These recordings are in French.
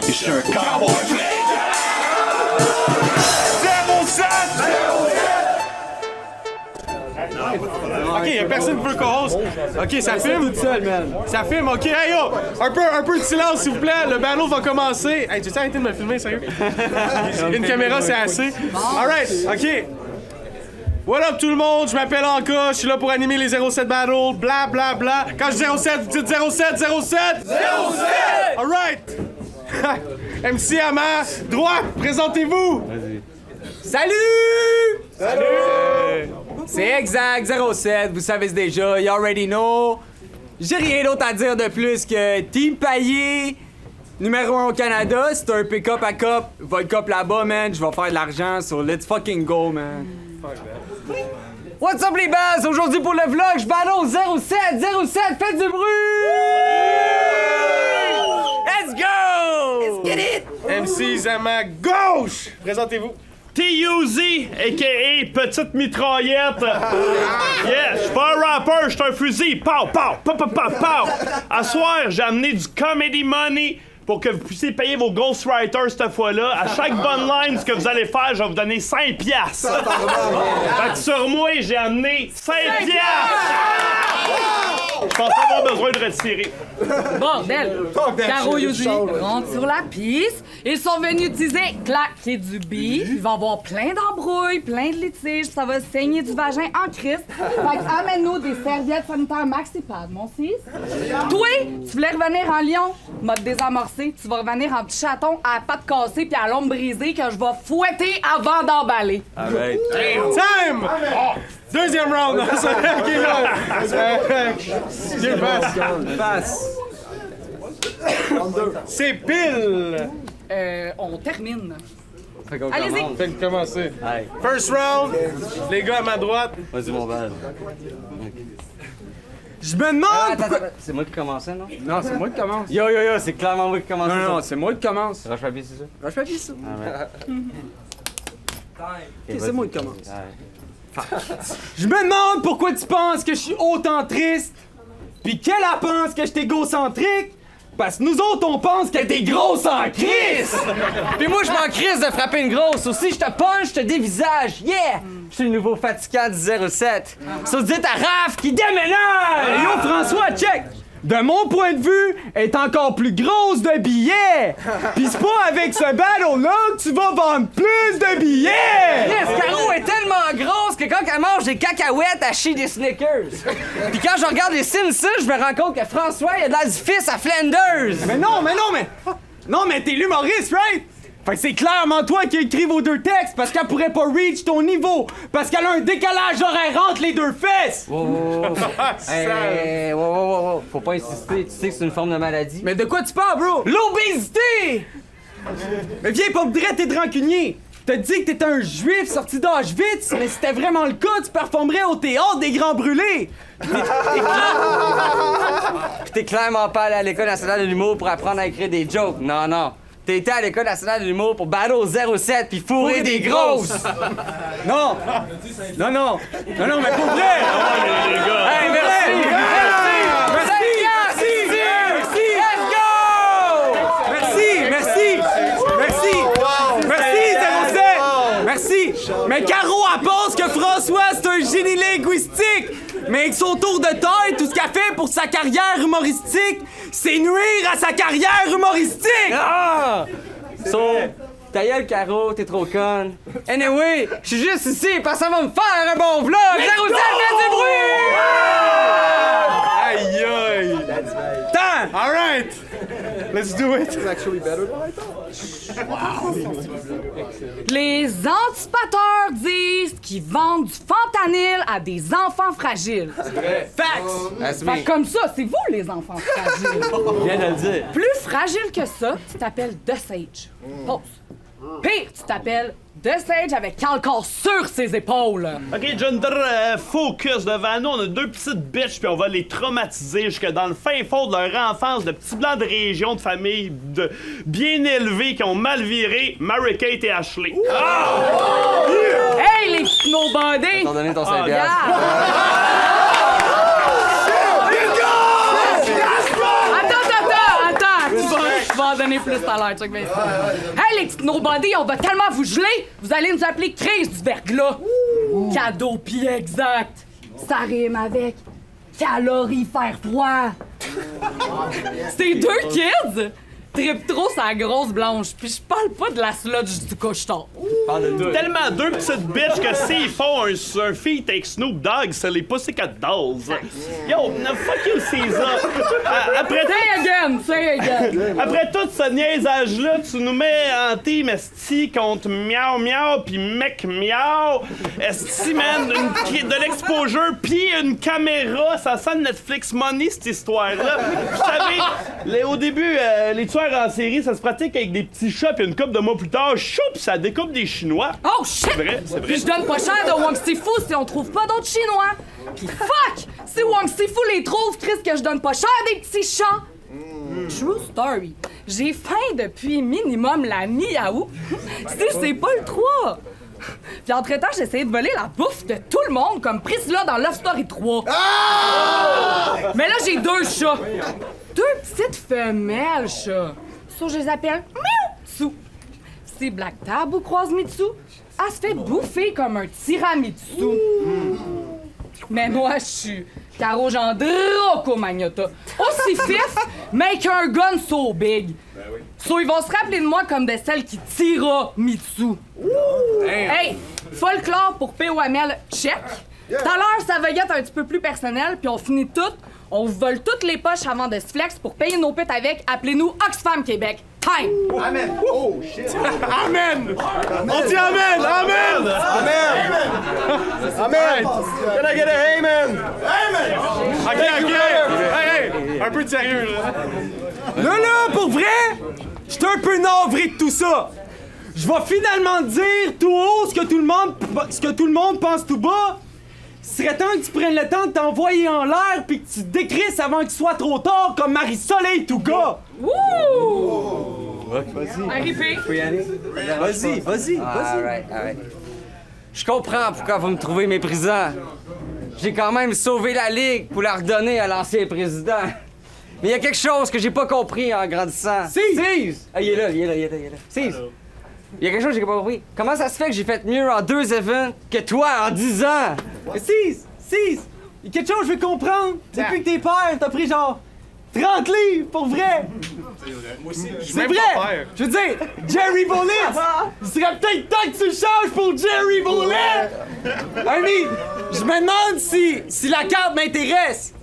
Et je suis un cowboy flingue. 07! Ok, y'a personne qui veut co-host. Ok, ça filme? Tout seul, man. Ça filme, ok. Hey yo, un peu de silence s'il vous plaît. Le battle va commencer. Hey, tu sais arrêter de me filmer, sérieux? Une caméra, c'est assez. Alright, ok. What up tout le monde? Je m'appelle Anka, je suis là pour animer les 07 battles, bla bla bla. Quand je dis 07, vous dites 07, 07? 07! Alright! MC à ma droite, présentez-vous! Vas-y. Salut! Salut! C'est Exact 07, vous savez déjà, you already know. J'ai rien d'autre à dire de plus que Team Paillé, numéro 1 au Canada, c'est un pick-up à cop, votre cop là-bas, man, je vais faire de l'argent sur Let's Fucking Go, man. What's up les bases? Aujourd'hui pour le vlog, je battle 07, faites du bruit! Let's go! Let's get it! MC à ma gauche, présentez-vous. TUZ, a.k.a. Petite Mitraillette. Yeah, j'suis pas un rapper, j'suis un fusil. Pow, pow, pow, pow, pow, pow. À soir, j'ai amené du comedy money pour que vous puissiez payer vos ghostwriters cette fois-là. À chaque bonne line, ce que vous allez faire, je vais vous donner 5 piastres. Fait que sur moi, j'ai amené 5 piastres. Je pense pas avoir besoin de retirer. Bordel! Caro Yuzi rentre sur la piste. Ils sont venus utiliser claquer du beat. Il va y avoir plein d'embrouilles, plein de litiges. Ça va saigner du vagin en crise. Fait que amène-nous des serviettes sanitaires maxi-pad, mon fils. Toi, tu voulais revenir en lion, m'a désamorcé. Tu vas revenir en petit chaton à pattes cassées puis à l'ombre brisée que je vais fouetter avant d'emballer. Arrête. Time! Deuxième round! Ok, là. Passe. C'est pile! On termine. Fait qu'on Allez-y. commence. Fait que commencer. Hey, First round, les gars à ma droite. vas-y mon bal. Je me demande pourquoi... C'est moi qui commençais, non? Non, c'est moi qui commence. Yo, c'est clairement moi qui commence. Non, c'est moi qui commence. Roche papier, c'est ça? Roche papier, ça. Ok, c'est moi qui commence. Ouais. Je me demande pourquoi tu penses que je suis autant triste. Puis qu'elle pense que je suis égocentrique. Parce que nous autres, on pense que t'es grosse en crise! Puis moi, je m'en crisse de frapper une grosse. Aussi, je te punch, je te dévisage. Yeah! Je suis le nouveau fatigant du 07. Ça se dit à Raph qui déménage! Yo, François, check! De mon point de vue, elle est encore plus grosse de billets! Pis c'est pas avec ce battle-là que tu vas vendre plus de billets! Yes, Caro est tellement grosse que quand elle mange des cacahuètes, elle chie des Snickers. Puis quand je regarde les Simpsons, je me rends compte que François, il a de l'air du fils à Flanders. Mais non, Non, mais t'es l'humoriste, right? Fait que c'est clairement toi qui écris vos deux textes parce qu'elle pourrait pas reach ton niveau. Parce qu'elle a un décalage horaire entre les deux fesses! Wow. Hey, wow. Faut pas insister, tu sais que c'est une forme de maladie. Mais de quoi tu parles, bro? L'obésité! Mais viens pas me dire t'es rancunier! T'as dit que t'étais un juif sorti d'Auschwitz, mais si c'était vraiment le cas, tu performerais au théâtre des Grands Brûlés! Pis t'es clairement pas allé à l'École nationale de l'humour pour apprendre à écrire des jokes. Non. T'es été à l'École nationale de l'humour pour battre au 07 puis fourrer des grosses! Non, mais pour vrai! Les gars. Hey, merci! Merci! Mais Caro, elle pense que François, c'est un génie linguistique! Mais avec son tour de taille, tout ce qu'elle fait pour sa carrière humoristique, c'est nuire à sa carrière humoristique! Ah! Ta gueule, Caro, t'es trop conne. Anyway, je suis juste ici parce que ça va me faire un bon vlog! 07, faites du bruit! Aïe aïe! Temps! Alright! Let's do it! Les anticipateurs disent qu'ils vendent du fentanyl à des enfants fragiles. That's Fait me. que comme ça, c'est vous les enfants fragiles. Je viens de le dire. Plus fragile que ça, tu t'appelles The Sage. Pause. Pire, tu t'appelles The Sage avec calcor sur ses épaules. Ok, Jundra, focus. Devant nous, on a deux petites bitches, puis on va les traumatiser jusque dans le fin fond de leur enfance, de petits blancs de région, de famille bien élevés qui ont mal viré, Mary-Kate et Ashley. Hey, les petits mots bandés! T'en donné ton Oh, 5 yeah. Attends! Tu vas en donner plus tout à l'heure, check bien ça. Hey, les petites nobody, on va tellement vous geler, vous allez nous appeler crise du verglas. Cadeau pis exact. Ça rime avec calorifère froid. Ces deux kids trippent trop sa grosse blanche, pis je parle pas de la sludge du cocheton. Tellement deux petites bitches que s'ils font un feat avec Snoop Dogg, c'est les Pussycat Dolls. Yo, no, fuck you, Caesar. Say again. Après tout ce niaisage-là, tu nous mets en team esti contre Miaou Miaou pis Mec Miaou. Esti, man, de l'exposure pis une caméra, ça sent Netflix Money, cette histoire-là. Vous savez, au début, les tueurs en série, ça se pratique avec des petits chats pis une couple de mois plus tard, choup, ça découpe des Chinois. Oh shit! C'est vrai. Puis je donne pas cher de Wang Sifu si on trouve pas d'autres Chinois. Puis fuck! Si Wang Sifu les trouve, Chris, que je donne pas cher des petits chats. True story. J'ai faim depuis minimum la mi-août. Si c'est pas le 3. Puis entre-temps, j'ai essayé de voler la bouffe de tout le monde comme Priscilla dans Love Story 3. Mais là, j'ai 2 chats. 2 petites femelles chats. So, je les appelle Mitsu. Si Black Tabou croise Mitsu, elle se fait bouffer comme un tiramisu. Mais moi, je suis Caro Gendroko Magnota. Aussi fif, mais avec un gun so big. So, ils vont se rappeler de moi comme de celle qui tira Mitsu. Hey, folklore pour POML, check. Tout à l'heure, ça va être un petit peu plus personnel, puis on finit tout. On vous vole toutes les poches avant de se flex pour payer nos putes avec. Appelez-nous Oxfam Québec. Time! Amen! Oh, shit! Amen! On dit Amen! Amen! Amen! Amen! Can I get a amen? Amen! OK. Hey! Un peu de sérieux, là. Là, pour vrai, j'étais un peu navré de tout ça. Je vais finalement dire tout haut ce que tout le monde pense tout bas. Il serait temps que tu prennes le temps de t'envoyer en l'air puis que tu te décrisses avant qu'il soit trop tard comme Marie-Soleil tout gars. Wouh! Arrivé. Vas-y. Alright. Je comprends pourquoi vous me trouvez méprisant. J'ai quand même sauvé la Ligue pour la redonner à l'ancien président. Mais il y a quelque chose que j'ai pas compris en grandissant. Cise! Ah, il est là. Cise! Il y a quelque chose que j'ai pas compris. Comment ça se fait que j'ai fait mieux en 2 events que toi en 10 ans? Cise! Il y a quelque chose que je veux comprendre. Depuis que t'es père, t'as pris genre 30 livres, pour vrai! Moi aussi, je suis C'est même vrai! pas père. Je veux dire, Jerry Bullet! Il serait peut-être temps que tu le changes pour Jerry Bullet! Ernie, je me demande si la carte m'intéresse.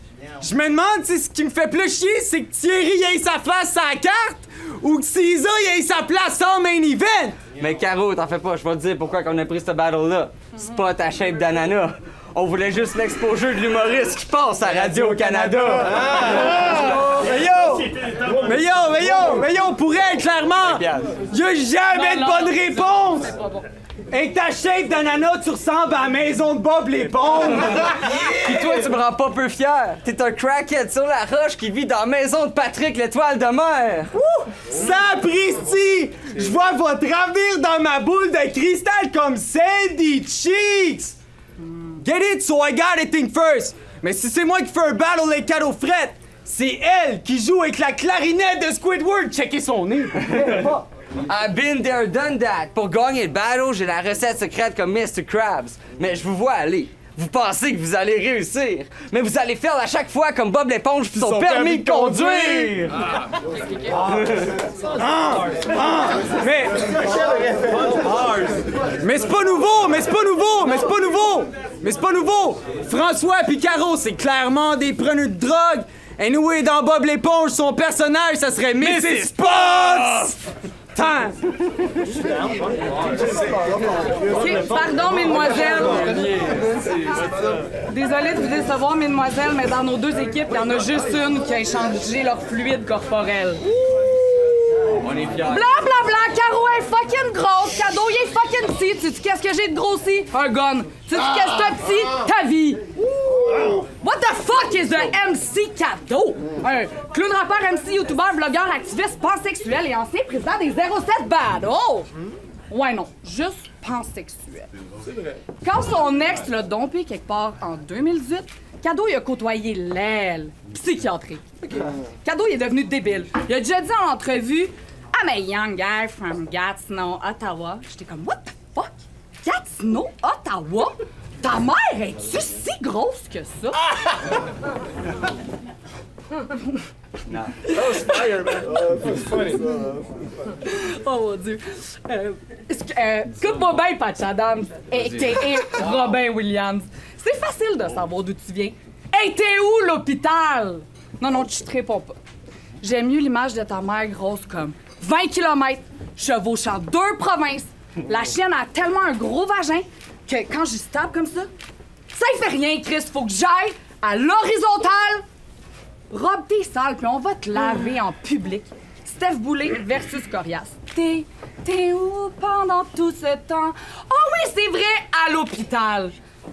Je me demande si ce qui me fait plus chier, c'est que Thierry ait sa face sur la carte ou que César ait sa place en main event! Mais Caro, t'en fais pas, je vais te dire pourquoi qu'on a pris cette battle-là. C'est pas ta shape d'ananas. On voulait juste l'exposure de l'humoriste qui passe à Radio-Canada. Mais yo, pour elle, clairement, y'a jamais de bonne réponse! Avec ta shape d'ananas, tu ressembles à la maison de Bob l'éponge! Pis toi, tu me rends pas peu fier. T'es un crackhead sur la roche qui vit dans la maison de Patrick l'étoile de mer. Sapristi! Je vois votre avenir dans ma boule de cristal comme Sandy Cheeks! Get it? So I got it in first! Mais si c'est moi qui fais un battle avec cadeaux frettes, c'est elle qui joue avec la clarinette de Squidward! Checkez son nez! I've been there, done that. Pour gagner le battle, j'ai la recette secrète comme Mr. Krabs. Mais je vous vois aller. Vous pensez que vous allez réussir, mais vous allez faire à chaque fois comme Bob l'éponge pis son permis de conduire! Mais c'est pas nouveau! François pis Caro, c'est clairement des preneurs de drogue! Anyway, dans Bob l'éponge, son personnage, ça serait Mrs. Spots! Ok, pardon, mesdemoiselles. Désolée de vous décevoir, mesdemoiselles, mais dans nos 2 équipes, il y en a juste une qui a échangé leur fluide corporel. On est fiers. Bla, Caro est fucking grosse, Cadeau, il est fucking petit. Sais-tu qu'est-ce que j'ai de grossi? Un gun. Sais-tu qu'est-ce que t'as petit? Ta vie. What the fuck is the MC Cadeau? Un clown rappeur, MC, youtubeur, blogueur, activiste, pansexuel et ancien président des 07 Bad. Oh! Ouais, non, juste pansexuel. Quand son ex l'a dompé quelque part en 2018, Cadeau, il a côtoyé l'aile psychiatrique. Cadeau, il est devenu débile. Il a déjà dit en entrevue « I'm a young guy from Gatineau, Ottawa. » J'étais comme « What the fuck? Gatineau, Ottawa? Ta mère, es-tu si grosse que ça? » Oh mon Dieu. Écoute-moi bien, Patch Adams, a.k.a. Robin Williams. C'est facile de savoir d'où tu viens. Hey, t'es où, l'hôpital? Non, tu te réponds pas. J'aime mieux l'image de ta mère grosse comme 20 km, chevauchant 2 provinces. La chienne a tellement un gros vagin que quand j'y tape comme ça y fait rien, Chris. Faut que j'aille à l'horizontale. Robe tes sales, puis on va te laver en public. Steph Boulay versus Corias. T'es où pendant tout ce temps? Oh oui, c'est vrai, à l'hôpital.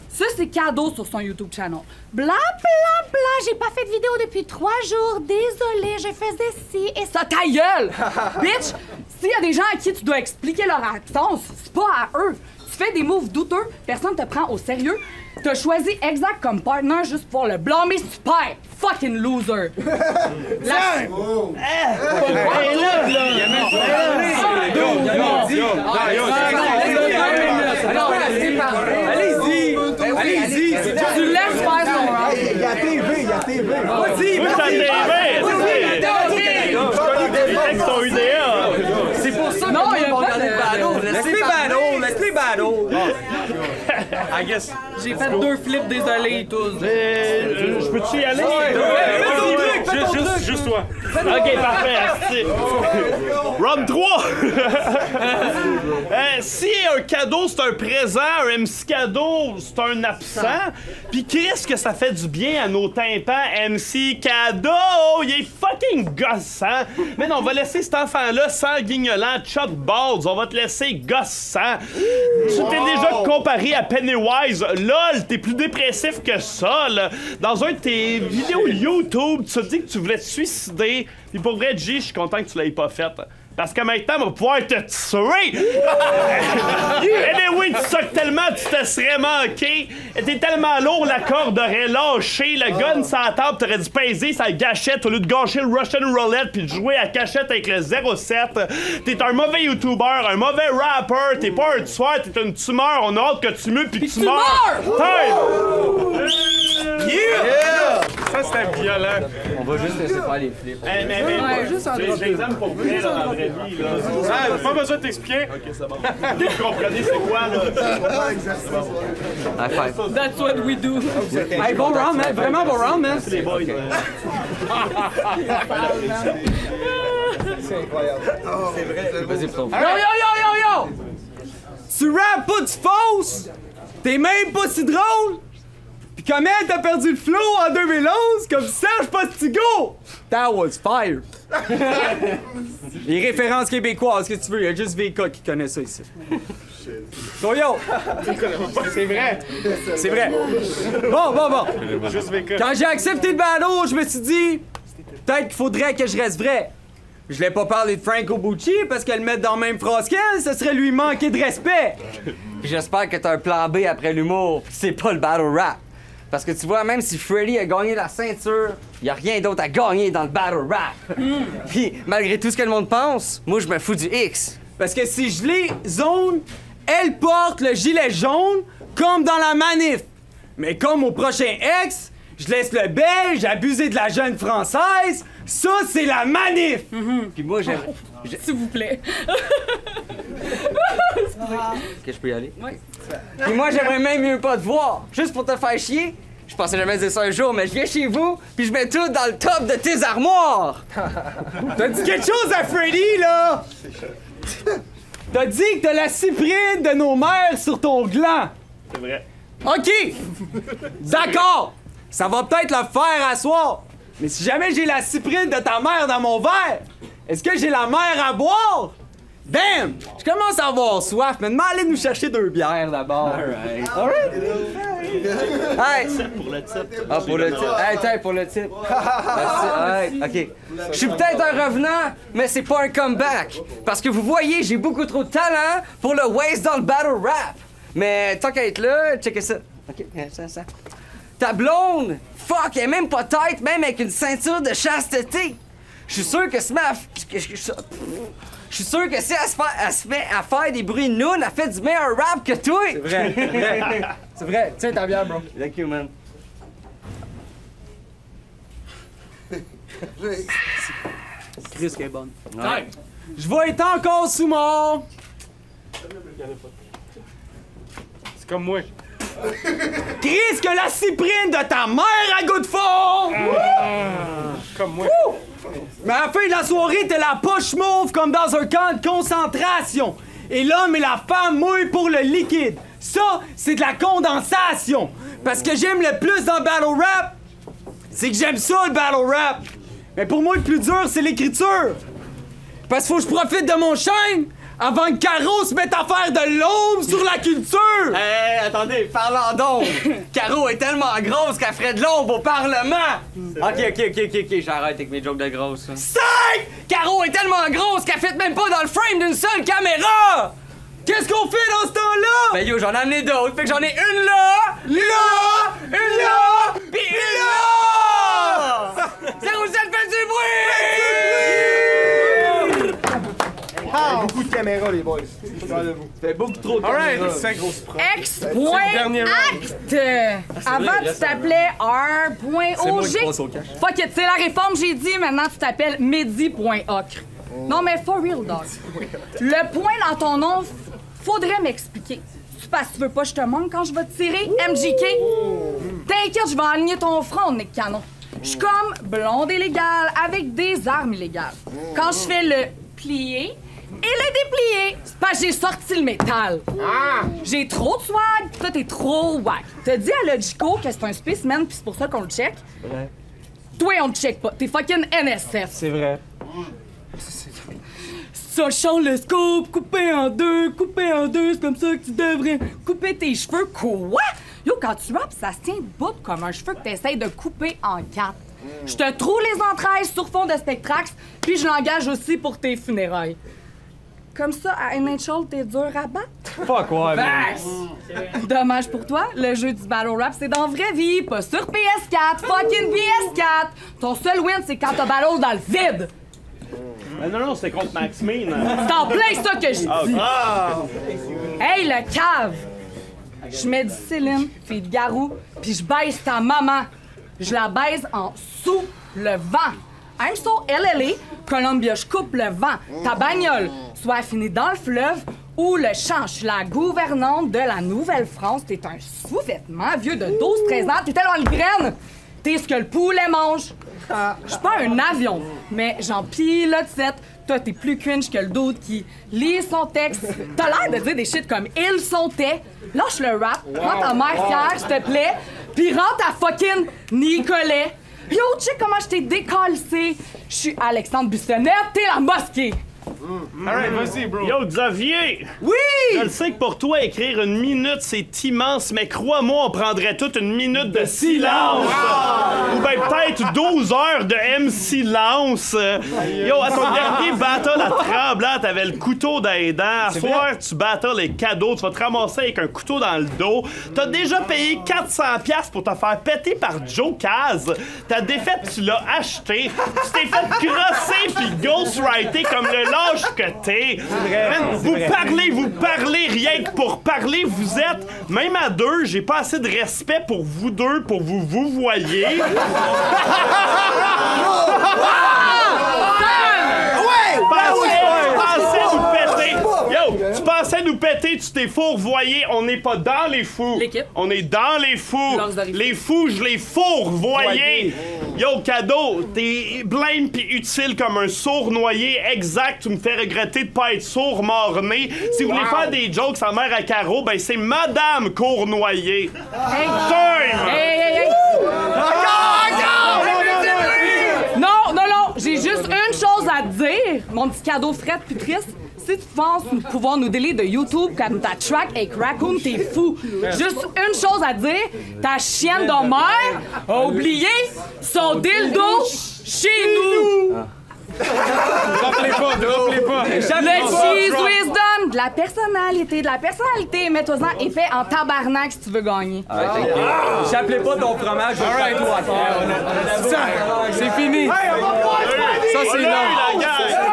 Ça, c'est Cadeau sur son YouTube channel. Bla, bla, bla, j'ai pas fait de vidéo depuis 3 jours. Désolée, je faisais ci et ça. Ta gueule! Bitch, s'il y a des gens à qui tu dois expliquer leur absence, c'est pas à eux. Tu fais des moves douteux, personne te prend au sérieux. T'as choisi Exact comme partner juste pour le blâmer super. Fucking loser. Allez-y. Tu laisses faire son round. Il y a TV. Vas-y, avec son UDA. C'est pour ça Non, il y a qu'on pas regarde de... Laisse-les battle. I guess. J'ai fait 2 flips, désolé, tous. Je peux-tu y aller? Juste toi. Ok, parfait. Merci. Round 3. Si un cadeau, c'est un présent, un MC cadeau, c'est un absent, pis qu'est-ce que ça fait du bien à nos tympans? MC cadeau, il est fucking gossant. Mais non, on va laisser cet enfant-là sans guignolant, chop balls. On va te laisser gossant. Tu t'es déjà comparé à Pennywise. LOL, t'es plus dépressif que ça, là. Dans un de tes vidéos YouTube, tu te dis que tu voulais te suicider. Pis pour vrai, G, je suis content que tu l'aies pas fait. Parce que maintenant, on va pouvoir te tuer! Anyway, tu sucks tellement, tu te serais manqué. T'es tellement lourd, la corde aurait lâché. Le gun sur la table, t'aurais dû peser sa gâchette au lieu de gâcher le Russian Roulette puis de jouer à cachette avec le 07. T'es un mauvais YouTuber, un mauvais rapper. T'es pas un tueur, t'es une tumeur. On a hâte que tu mues puis que tu meurs. Yeah! Ça, c'était violent. On va juste laisser faire les flips. Je les aime pour vrai dans la vraie vie. Là. Ah, pas besoin de t'expliquer. Ok, c'est bon. Vous comprenez c'est quoi, là? High five. That's what we do. Hey, bon round, man. Vraiment bon round, man. C'est les boys. C'est incroyable. C'est vrai. Vas-y, pro. Yo! Tu rappes pas du fausse? T'es même pas si drôle? Pis comment t'as perdu le flow en 2011 comme Serge Postigo? That was fire! Les références québécoises, qu'est-ce que tu veux? Il y a juste VK qui connaît ça ici. So yo! C'est vrai. C'est vrai. Bon. Juste VK. Quand j'ai accepté le ballot, je me suis dit, peut-être qu'il faudrait que je reste vrai. Je l'ai pas parlé de Franco Bucci parce qu'elle le mettre dans la même phrase qu'elle, ce serait lui manquer de respect. Puis j'espère que t'as un plan B après l'humour, pis c'est pas le battle rap. Parce que tu vois, même si Freddy a gagné la ceinture, y a rien d'autre à gagner dans le battle rap. Puis malgré tout ce que le monde pense, moi je me fous du X. Parce que si je l'ai zone, elle porte le gilet jaune comme dans la manif. Mais comme au prochain ex, je laisse le belge abuser de la jeune française. Ça, c'est la manif! Puis moi, j'aime. S'il vous plaît. Que je peux y aller? Oui. Puis moi, j'aimerais même mieux pas te voir. Juste pour te faire chier. Je pensais jamais dire ça un jour, mais je viens chez vous, puis je mets tout dans le top de tes armoires! T'as dit quelque chose à Freddy, là! T'as dit que t'as la cyprine de nos mères sur ton gland! C'est vrai. OK! D'accord! Ça va peut-être le faire à soir! Mais si jamais j'ai la cyprine de ta mère dans mon verre, est-ce que j'ai la mer à boire? Damn! Je commence à avoir soif, mais demande aller nous chercher 2 bières d'abord. Alright? Hey! Pour le titre. Ah, pour le titre. Hey, tiens, pour le titre. Alright, OK. Je suis peut-être un revenant, mais c'est pas un comeback. Parce que vous voyez, j'ai beaucoup trop de talent pour le waste dans le battle rap. Mais tant qu'à être là, checkez ça. OK, ça. ta blonde, fuck, elle est même pas tête, même avec une ceinture de chasteté. Je suis sûr que si elle se met à faire des bruits nounes, elle fait du meilleur rap que toi. C'est vrai, c'est vrai. C'est vrai. Tiens ta bière, bro. Thank you, man. Chris qui est bonne. Ouais. Je vais être encore sous mon... C'est comme moi. Chris que la cyprine de ta mère à goût de fond! Comme moi. Mais à la fin de la soirée, t'es la poche mauve comme dans un camp de concentration. Et l'homme et la femme mouillent pour le liquide. Ça, c'est de la condensation. Parce que j'aime le plus dans le battle rap, c'est que j'aime ça, le battle rap. Mais pour moi, le plus dur, c'est l'écriture. Parce qu'il faut que je profite de mon chaîne avant que Caro se mette à faire de l'ombre sur la culture. Hey, attendez, parlons donc. Caro est tellement grosse qu'elle ferait de l'ombre au Parlement. Ok, j'arrête avec mes jokes de grosse. 5! Caro est tellement grosse qu'elle fit même pas dans le frame d'une seule caméra. Qu'est-ce qu'on fait dans ce temps-là? Ben yo, j'en ai amené d'autres, fait que j'en ai une là, une là, pis une là! 07 fait du bruit! Beaucoup de caméras, les boys. Fait beaucoup trop de Alright, caméras. c'est Ex.acte! Avant, tu t'appelais R.OG. Fuck it, c'est la réforme, j'ai dit. Maintenant, tu t'appelles Mehdi.ocre. Non, mais for real, dog. Le point dans ton nom, faudrait m'expliquer. C'est parce que tu veux pas que je te montre quand je vais te tirer, MJK? T'inquiète, je vais aligner ton front, Nick Canon. Je suis comme blonde illégale avec des armes illégales. Quand je fais le plier et le déplier, c'est parce que j'ai sorti le métal. J'ai trop de swag, pis toi t'es trop wack. T'as dit à Logico que c'est un spécimen pis c'est pour ça qu'on le check? Ouais. Toi, on te check pas. T'es fucking NSF. C'est vrai. Ça change le scope, coupé en deux, c'est comme ça que tu devrais couper tes cheveux. Quoi? Yo, quand tu rappes, ça se tient debout comme un cheveu que t'essayes de couper en 4. Je te trouve les entrailles sur fond de Spectrax, puis je l'engage aussi pour tes funérailles. Comme ça, à NHL, t'es dur à battre? Fuck ouais, man. Dommage pour toi, le jeu du battle rap, c'est dans vraie vie, pas sur PS4, fucking PS4! Ton seul win, c'est quand t'as battle dans le vide! Non, c'était contre Maxmine. C'est en plein ça que je dis! Hey, le cave! Je mets du Céline, puis de Garou, puis je baise ta maman. Je la baise en sous le vent. I'm so LLA, Columbia, je coupe le vent. Ta bagnole, soit finie dans le fleuve ou le champ. Je suis la gouvernante de la Nouvelle-France. T'es un sous-vêtement vieux de 12-13 ans. T'es tellement une graine. T'es ce que le poulet mange. Je suis pas un avion, mais j'en pilote 7. Toi, t'es plus cringe que le dude qui lit son texte. T'as l'air de dire des shit comme « ils sont tes ». Lâche le rap, prends ta mère fière, s'il te plaît, pis rentre à fucking Nicolet. Yo, check comment je t'ai décalcé. Je suis Alexandre Bussonnette, t'es la mosquée. Alright, vas-y, bro. Yo, Xavier! Oui! Je le sais que pour toi, écrire une minute, c'est immense, mais crois-moi, on prendrait toute une minute de silence! Ou bien peut-être 12 heures de silence! Yo, à ton dernier battle à Tremblant, t'avais le couteau dans les dents. À soir, tu battles les cadeaux, tu vas te ramasser avec un couteau dans le dos. T'as déjà payé 400$ pour te faire péter par Joe Kaz. Ta défaite, tu l'as acheté. Tu t'es fait crosser puis ghostwriter comme le lâche que t'es. Vous parlez rien que pour parler. Vous êtes, même à deux, j'ai pas assez de respect pour vous deux pour vous voyez. Tu pensais nous péter, tu t'es fourvoyé. On n'est pas dans les fous. L'équipe. On est dans les fous. Les fous, je les fourvoyais. Yo, cadeau, t'es blême pis utile comme un sourd noyé. Exact, tu me fais regretter de pas être sourd mort-né. Si vous voulez faire des jokes sans mère à carreau, ben c'est Madame Cournoyer. Hey! Time! Hey! Non, j'ai juste une chose à te dire, mon petit cadeau fret puis triste. Si tu penses pouvoir nous délire de YouTube comme ta track avec Raccoon, t'es fou. Juste une chose à dire, ta chienne de mère a oublié son dildo chez nous. Drop-les pas. Le cheese wisdom de la personnalité. Mets-toi-en épais en tabarnak si tu veux gagner. J'appelais pas ton fromage, je vais le faire. C'est fini. Ça, c'est non.